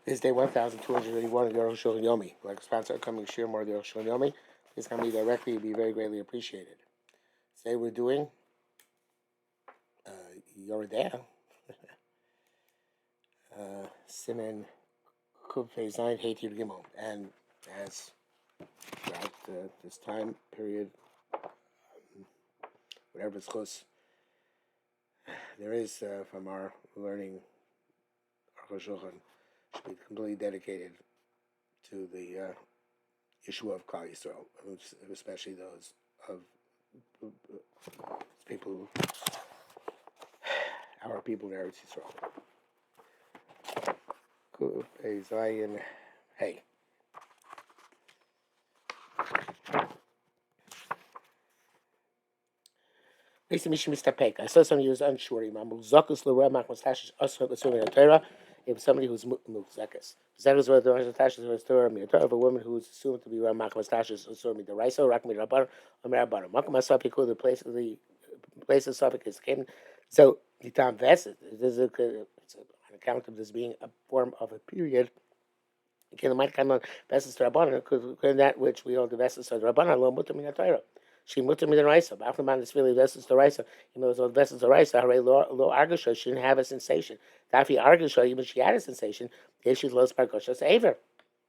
Is day 1281 of the Arukh HaShulchan Yomi. Like a sponsor coming share more of the Arukh HaShulchan Yomi, please come to me directly. It would be very greatly appreciated. Today we're doing Yoredea, Simen Kufei Zayin Heitir Gimel. And as throughout this time period, whatever it's close, there is from our learning, Arukh HaShulchan should be completely dedicated to the issue of Klal Yisrael, especially those of people, our people in Eretz Yisrael. Zion, hey. Basically, Mishim Mistapek. I saw somebody who was unsure. If somebody who's Mukzakas. Zakas were the Rastashes was Torah, of a woman who is assumed to be Ramak Rastashes, Usur the Raiso, Rakmi Rabbar, or Marabar. Makamasapiku, the place of Suffolk is Ken. So, the time vested, it's an account of this being a form of a period. It might come on Vestas Rabbanan, because that which we hold the Vestas of Rabbanan, Lo Mutamina Torah. She mutter me the raisa. After man is really vestas the raisa. Even though it's vestas the raisa, hooray low argasha. She didn't have a sensation. Tafi argasha, even she had a sensation. Then she's low sparkosha's aver.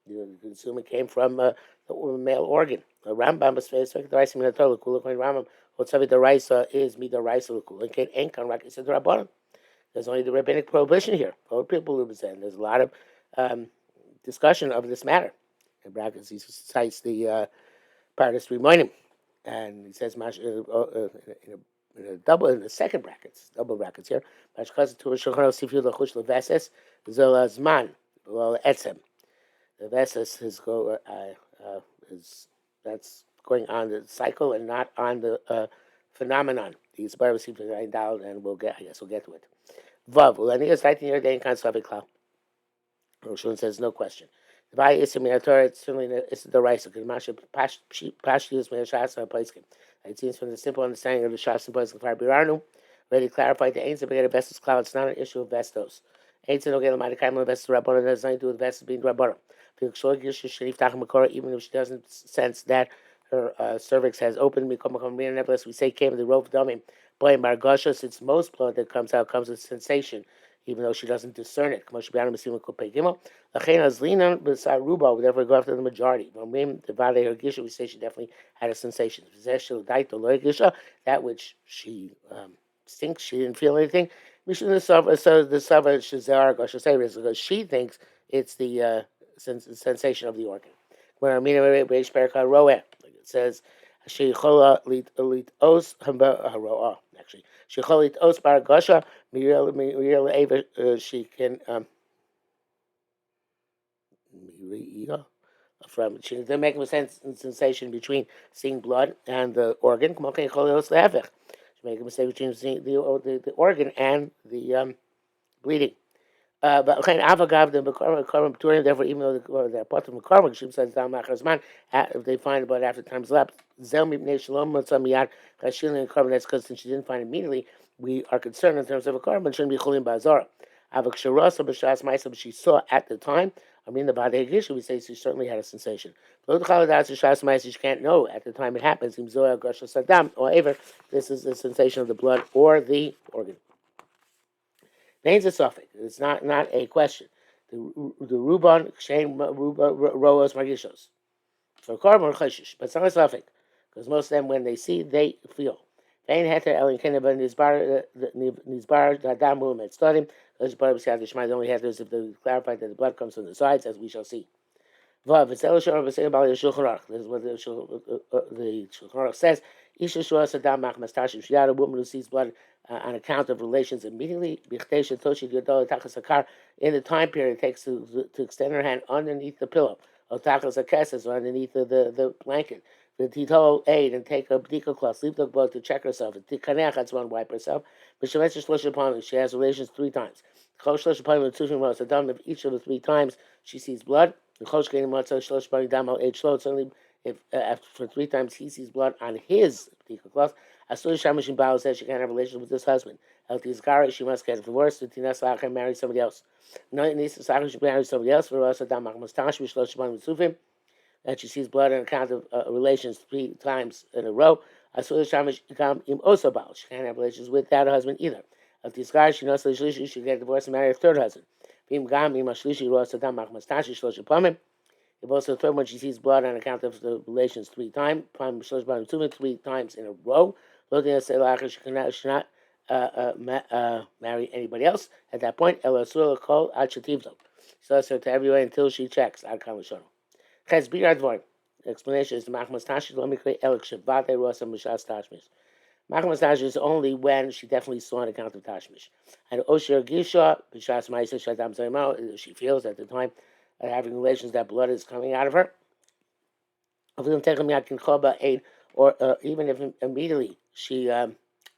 You can assume it came from the male organ. The Rambam is the raisa minatola kula coin Rambam. Whatsavi the raisa is me the raisa kula. And can't enkan rak is the rabbanon. There's only the rabbinic prohibition here. Old people who saying there's a lot of discussion of this matter. In brackets, he cites the Paradis Rimonim. And he says in a double in the second brackets, double brackets here. The veses is that's going on the cycle and not on the phenomenon. These bar received down, and we'll get to it. Vav, well, I think it's right in your day in Kansavi Cloud. Roshun says no question. The body is in Torah, it's certainly it's the rice. Because Masha Pashtius Shas and Plaiskim. It seems from the simple understanding of the Shas and Plaiskim Far Biranu, already clarified the Ain't Beggar Vestos Cloud. It's not an issue of Vestos. Ain't no Gala Madikaim Vestos Rabbana has nothing to do with Vestos being Rabbana. Even if she doesn't sense that her cervix has opened, nevertheless we say came the rope dummy. Boy Margashas, it's most blood that comes out comes with sensation, even though she doesn't discern it. Therefore, go after the majority. We say she definitely had a sensation. That which she thinks she didn't feel anything. Because she thinks it's the sensation of the organ. Like it says, she actually she can from she doesn't make a sensation between seeing blood and the organ. She make a mistake between seeing the organ and the bleeding. But therefore, even though they're part of the karma, she says if they find about after time's lapse, that's because since she didn't find immediately, we are concerned in terms of a karma. Shouldn't be chulim ba'azara. But she saw at the time. I mean, the body we say she certainly had a sensation. She can't know at the time it happens. Or ever, this is the sensation of the blood or the organ. Name's a suffix. It's not a question. The Ruban, Shane, Roas, Magishos. For Korban, Cheshish. But it's not a suffix. Because most of them, when they see, they feel. Vein Heter, Elin Keneba, Nizbar, Dadamu, Met Studim. Those bar beside the Shema, the only Heters if they clarify that the blood comes from the sides, as we shall see. Vav, it's Elishon, Vasei, Bali, Shulchan Aruch. This is what the Shulchan Aruch says. Isha Shua Saddam Mach Mastashim. She had a woman who sees blood on account of relations immediately. In the time period it takes to extend her hand underneath the pillow, or underneath the blanket. The tito aid and take a bdika cloth, sleep the blood to check herself. The kaneach that's one wipe herself. But she has relations 3 times. If each of the 3 times she sees blood, certainly if after 3 times he sees blood on his bdika cloth, Asur Shamash Baal says she can't have a relationship with this husband. El Tizgara, she must get divorced. Tinas Lachar marry somebody else. No, Nisa Sachar should marry somebody else. For us, Adam Machmastash, Mishlosh Shimon Mitzufim. And she sees blood on account of relations 3 times in a row. Asur Shamash Gam Im Osabal. She can't have relations with that husband either. El Tizgara, she knows she should get divorced and marry a third husband. Vim Gam Im Ashlishi Ros Adam Machmastash, Shlosh Pamim. If also the third one, she sees blood on account of the relations 3 times, 3 times in a row. Looking at Selach, she cannot marry anybody else at that point. El Asur Kol Ad Shativto. She does her to everyone until she checks. Ad Kam Lishono. Ches Bir Advar. The explanation is the Machmas Tashish Lo Mikre Elik Shavate Rosa Mishas Tashmish. Machmas Tashish is only when she definitely saw an account of Tashmish. And Osher Gisha Bishas Ma'isa Shadam Zaymao. She feels at the time having relations that blood is coming out of her. Or even if immediately she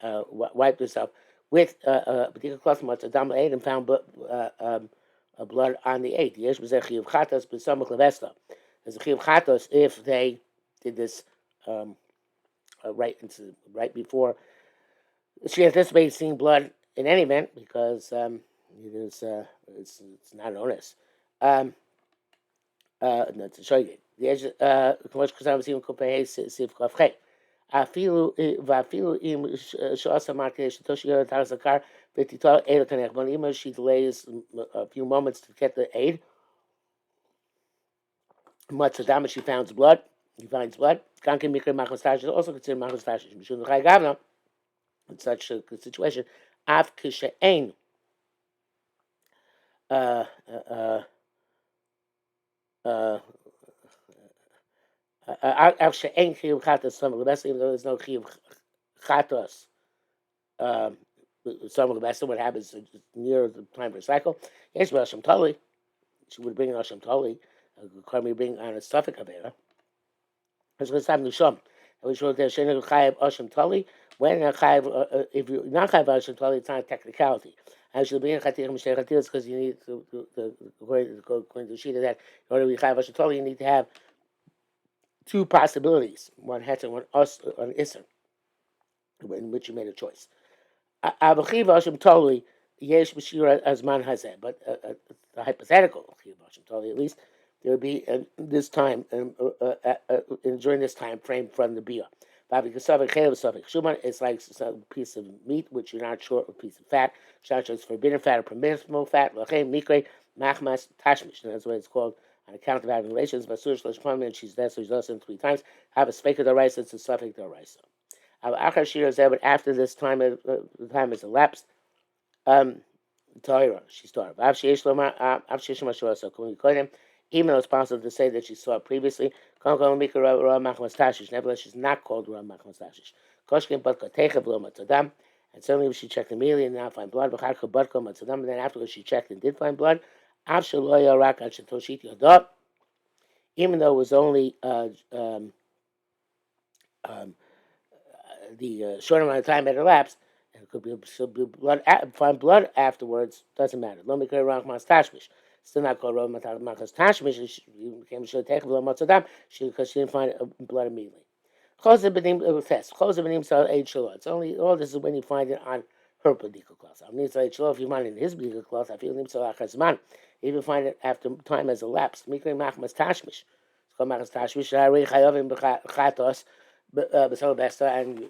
wiped herself with a particular cloth from Adam aid and found blood on the aid. There's a chiv chatos if they did this right before she anticipated seeing blood in any event because it's not an onus. To show you. כמו שכתב בסיום קופי סעיף כ"ח. ואפילו אם שעושה אמרתי שתו שיהיה לתר זכר ותיטול aid לכנך, but even she delays a few moments to get the aid, Matzadama, she finds blood, גם כן מקרה מחוסטש, is also considered מחוסטש, משום דחי גבנה, in such a situation, אף כשאין actually, ain't chiyuv chatos some of the best. Even though there's no chiyuv chatos, some of the best. What happens near the time for a cycle? Yes, Hashem Tali. She would bring Hashem Tali. Karmi bring on a suffix of it. As we said, Nisham. We showed there Shena Chayev Hashem Tali. When Chayev, if you're not Chayev Hashem Tali, it's not a technicality. And she'll be in Chatir Mishneh Chatir because you need to according to the sheet of that. In order to be Chayev Hashem Tali, you need to have 2 possibilities, one heter, one iser, in which you made a choice. Abachiv Hashem totally yesh b'shira azman hazeh, but the hypothetical Abachiv Hashem totally, at least there would be this time during this time frame from the bia. Shuman is like a piece of meat which you're not sure, a piece of fat. Shasha is forbidden fat or permissible fat. Lachem mikre machmas tashmish, that's what it's called. On account of having relations, Basur Shlosh Pamim, she's there, so she's also 3 times. Have a speak of the rice, it's a suffix the rice. But after this time, the time has elapsed. Torah, she's Torah. Even though it's possible to say that she saw it previously, nevertheless, she's not called Ra Machmas Tashish. And certainly, if she checked immediately and not find blood, and then afterwards she checked and did find blood. Even though it was only the short amount of time that elapsed, and it could be blood, find blood afterwards, doesn't matter. Still not called Rav Machmas Tashmish. She became because she didn't find blood immediately. It's only all this is when you find it on her particular cloth. If you find it in his particular cloth, I feel even find it after time has elapsed. Mikre Machmas Tashmish. It's called Machmas Tashmish. Chayovim b'chatos b'sol besta and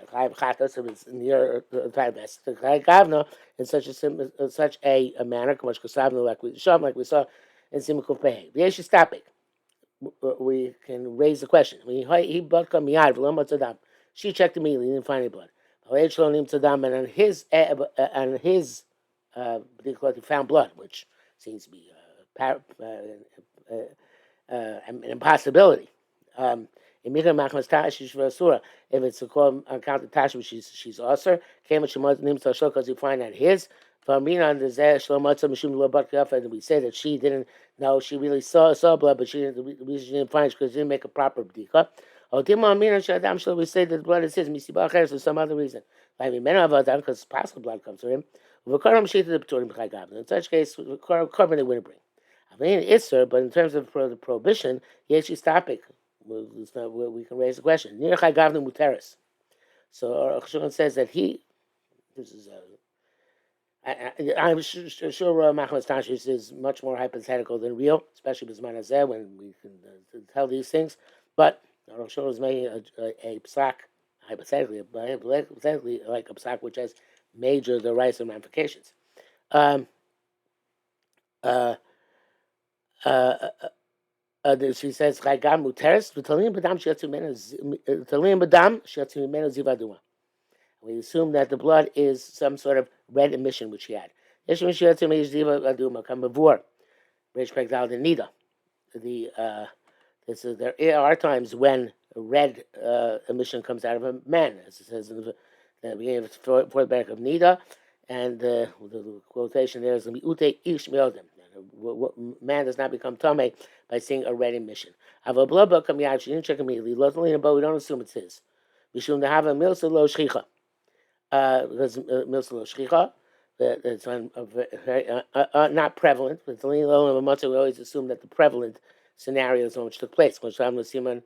chayav chatos if it's near the time best. The chayav gavna in such a manner, like we saw in Simukuf Pei. V'yesh stapik. We can raise the question. She checked immediately, didn't find any blood. And on his he found blood, which seems to be an impossibility. If it's a call on account of Tasha, she's also because you find that his. And we say that she didn't know, she really saw blood, but the reason she didn't find it because she didn't make a proper bdika. We say that the blood is his, for some other reason. Because possible blood comes from him. In such case, carbon they wouldn't bring. But in terms of the prohibition, yes, she's topic. We can raise the question. So Arukh HaShulchan says that this is I'm sure Machmas Tashis is much more hypothetical than real, especially with Manazeh when we can tell these things. But Arukh HaShulchan is making a psak, hypothetically like a psak which has major the rights and ramifications. Um, uh, uh, she says, "Chaygam muteres v'talim b'dam shiatzu mimenu zivaduma." We assume that the blood is some sort of red emission which she had. Yeshua shiatzu zivaduma kamavur. Reish Pegdal the Nida. There are times when a red emission comes out of a man, as it says in the beginning of the fourth back of Nida, and the quotation there is "Ute ish meodim." Man does not become tame by seeing a red emission. Have a blood book come out. She didn't check immediately. But we don't assume it's his. We should have a milsa lo shchicha because milsa lo shchicha. It's not prevalent. But we always assume that the prevalent scenario is one which took place. Which I'm Simon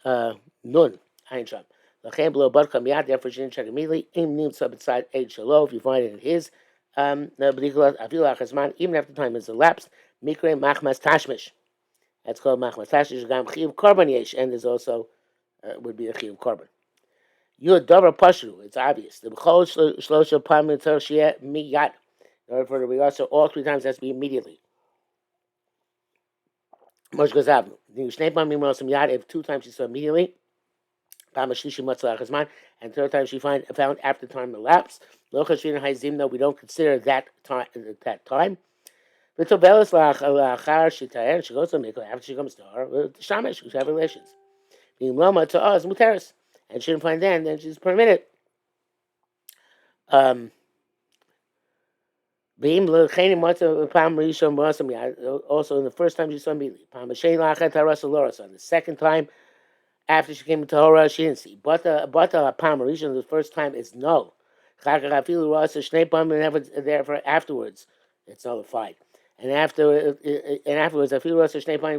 Nun Einsham. Therefore, she didn't check immediately. Beside age shalo, if you find it in his even after time has elapsed, mikre machmas tashmish. That's called machmas tashmish. Gam chiyuv korban yesh, and there's also would be a chiyuv korban. You davar pashru. It's obvious. The b'chol shlosha pamim tershiyeh miyad. In order for the regasso, all three times has to be immediately. Mosh gazavnu. The shnei pamim rosim yad. If two times she saw immediately. And third time she found after time elapsed. No, we don't consider that time. She goes to Mikvah after she comes to her. Shamish, we have relations. Being Roma to us, Muteris, and she didn't find then she's permitted. Also, in the first time she saw immediately. On the second time. After she came into Torah, she didn't see. But the Pamarishan, the first time is no. Therefore, afterwards, it's nullified. And afterwards, I feel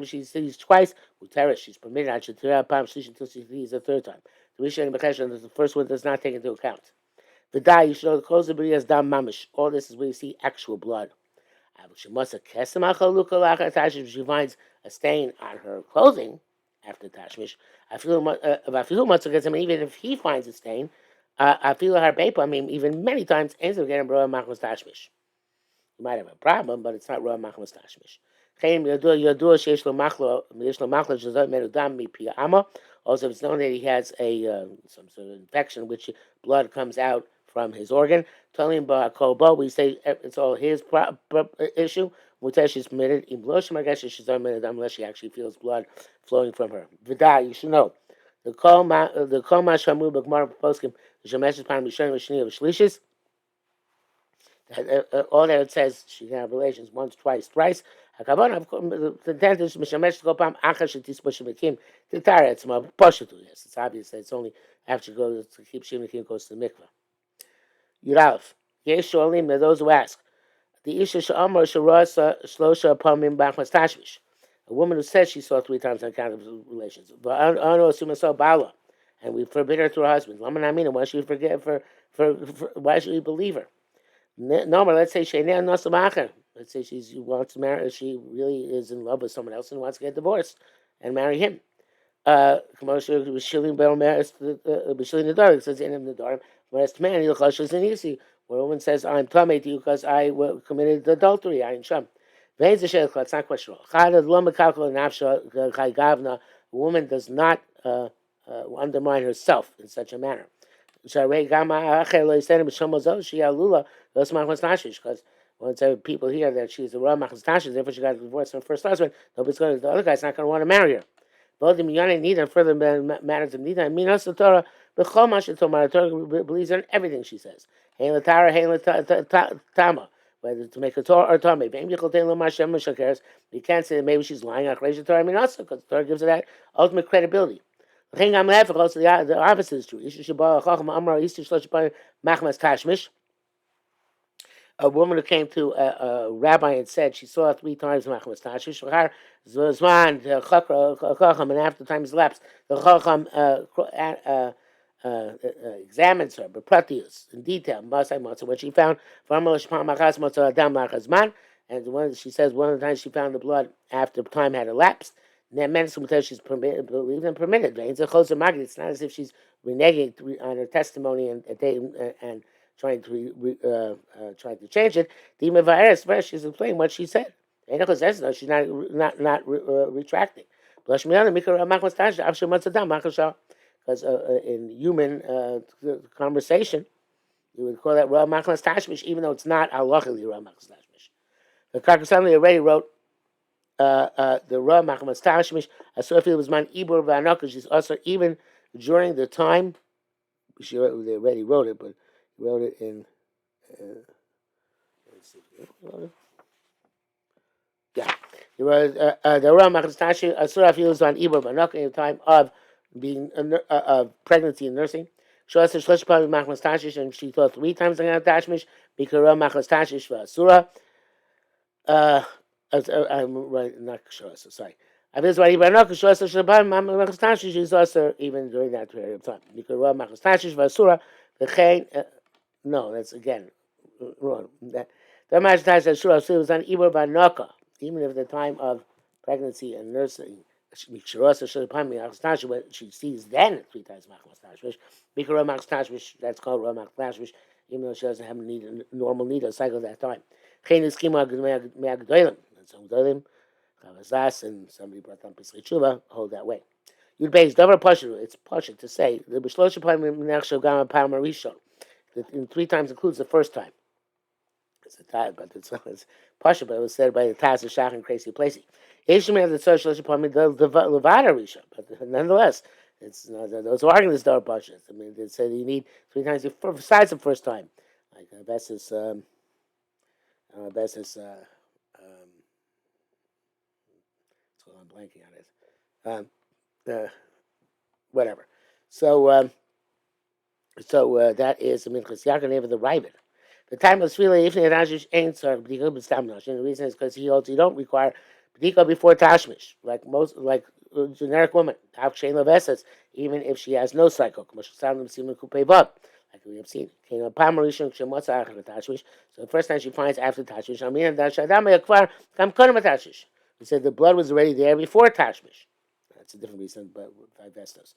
she sees twice. She's permitted. I should until she sees the third time. The first one does not take into account. The dye, you should know the clothes of as dam mamish. All this is where you see actual blood. She finds a stain on her clothing. After Tashmish, I feel much against him, even if he finds a stain, I feel her paper. I mean, even many times, ends up getting Roa Machmas Tashmish. You might have a problem, but it's not Roa Machmas Tashmish. Also, it's known that he has some sort of infection, which blood comes out from his organ. Telling Kobo, we say it's all his issue. Mutesh is permitted. Unless she actually feels blood flowing from her. Vida, you should know. The Koma Shamu B'Gmar Poskim Shemesh Pan Mishon Mishni of Shlishis. All that it says she can have relations once, twice, thrice. The intent is Mishamesh to go Pam Achash Tisboshimakim to Tara. It's more Poshetu. Yes, it's obvious that it's only after she goes to keep Shimakim goes to the mikvah. Yudalef. Yesh Sholim, those who ask. The Isha Sha'amar Sharasa Shlosha Pamim Bachmas Tashmish. A woman who says she saw three times on account of relations. And we forbid her to her husband. Why should we forget why should we believe her? No, but let's say let's say she wants to marry. She really is in love with someone else and wants to get divorced and marry him. Commercial shilling bell marriage shilling the dark says in the dark. Whereas man, where a woman says, "I'm tamei to you because I committed adultery." I am sham. It's not questionable. A woman does not undermine herself in such a manner. Because once people hear that she's a Rav Machmas Tashmish, therefore she got divorced from her first husband, the other guy's not going to want to marry her. Both the Minyana need and further matters of Nida and Minas the Torah, the Torah believes in everything she says. Hain Latara, Hain Tama. Whether to make a Torah or Tama. You can't say that maybe she's lying on Torah, because the Torah gives her that ultimate credibility. Also, the opposite is true. A woman who came to a rabbi and said she saw three times Machmas Tashmish, and after time has elapsed, the Chacham examines her, but Pratius in detail. Masai Matzah, when she found and when she says one of the times she found the blood after time had elapsed, and that meant because she's believed and permitted. It's not as if she's reneging on her testimony and trying to change it. The Imavarez, she's explaining what she said. She's not retracting. Because in human conversation, you would call that Rav Machmas Tashmish, even though it's not halachically Rav Machmas Tashmish. The Karkasani already wrote the Rav Machmas Tashmish. Asofil was man Ibor Vanaka. She's also even during the time. They already wrote it, but he wrote it in. Let's see. Yeah, he wrote the Rav Machmas Tashmish. Asofil was man Ibor Vanaka in the time of being of pregnancy and nursing. She also shlosh pa'amim machmas tashish, and she thought 3 times on tashmish. Bikara machmas tashish v'asura. I'm right, not sure. So sorry. I was right. Even not sure. So machmas tashish is also even during that period of time. Bikara machmas tashish v'asura. The no, that's again wrong. The machmas tashish sura was on ibor banaka, even if the time of pregnancy and nursing. When she sees then 3 times machmas tashmish, bikara machmas tashmish, that's called Rav Machmas Tashmish, even though she doesn't have a normal need or cycle at that time. And some Gedolim, Chavazas, and somebody brought down Pesach Tshuva, hold that way. You'd base Davar Pasha, it's Pasha to say the B'shlosh Gama Palma Rishon. In 3 times includes the first time. It's a time, but it's Pasha, but it was said by the Taz of Shach and Crazy Placey. Ishmael the social apartment the Levada Risha, but nonetheless, it's those who are arguing this Davar Pasha. I mean, they say you need 3 times besides the first time. Like best is I'm blanking on it. Whatever. So that is the Minchas Yaakov of the Ravid. The time of Svila Ifnei Rashish ain't so B'dika B'stamnash. And the reason is because he holds you don't require B'dika before Tashmish, like a generic woman, even if she has no cycle. Like we have seen. So the first time she finds after Tashmish, he said the blood was already there before Tashmish. That's a different reason, but five vestos.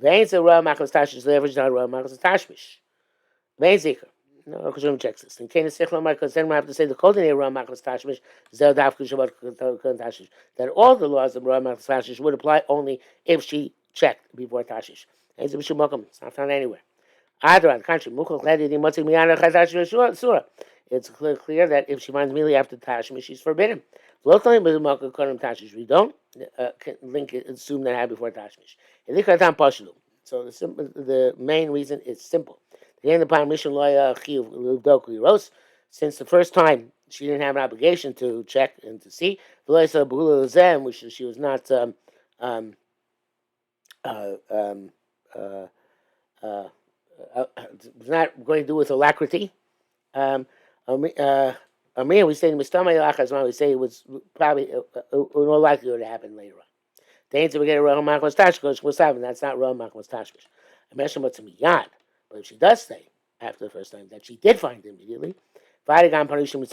Veins a Rav Machmas Tashmish, leverage on Rav Machmas Tashmish. Veins Zikr. No, Rosh checks this. In Kena Sichlamar, because then we have to say the Kodener Rav Machmas Tashmish, that all the laws of Rav Machmas Tashmish would apply only if she checked before Tashish. It's not found anywhere. It's clear that if she finds merely after Tashmish, she's forbidden. We don't link it, assume that happened before Tashmish. So the main reason is simple. Since the first time she didn't have an obligation to check and to see, which she was not going to do with alacrity. We say we say it was probably more likely to happen later on. The answer we get Rav Machmas Tashmish, that's not Rav Machmas Tashmish. I mentioned what's a miyad, but if she does say after the first time that she did find it immediately, Vadigan Parishim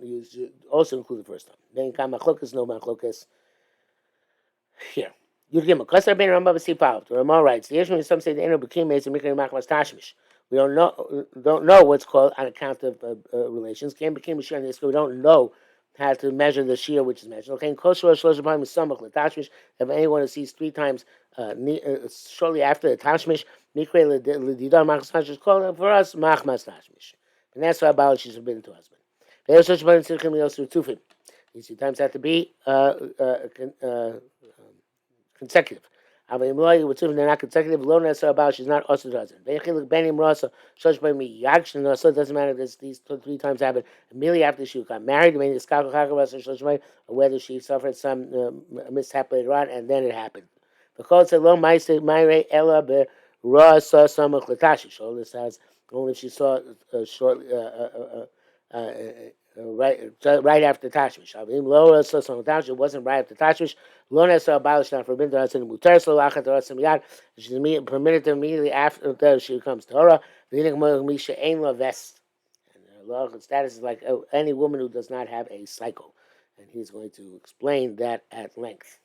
you also include the first time. Then Kamachlokas, no Machlokas. Here. You'd give him a cluster ben Rambam Sipal. The Ramah writes, the issue is some say the inner became is a Mikra Machmas Tashmish. We don't know what's called on account of relations. Can became a shir in this. We don't know how to measure the shir which is measured. Okay, if anyone who sees 3 times shortly after the tashmish, is called for us machmas tashmish, and that's why abolishing is forbidden to husband. These 2 times have to be consecutive. They're not consecutive. Low Nasa about she's not also doesn't. Benim Rasa Shosh by me Yakshin so it doesn't matter if these 3 times happened immediately after she got married. Or whether she suffered some mishap later on and then it happened. Because the low Myre Ella be Rasa Samach Latashi. So this has only if she saw shortly right after Tashmish. Avim lo so Tashmish, it wasn't right after Tashmish. Lo nesa abalish not forbidden to us in the mutar so achat rasim yad. She's permitted immediately after she becomes Torah. V'hinek misha ein la vest. And law status is like any woman who does not have a cycle, and he's going to explain that at length.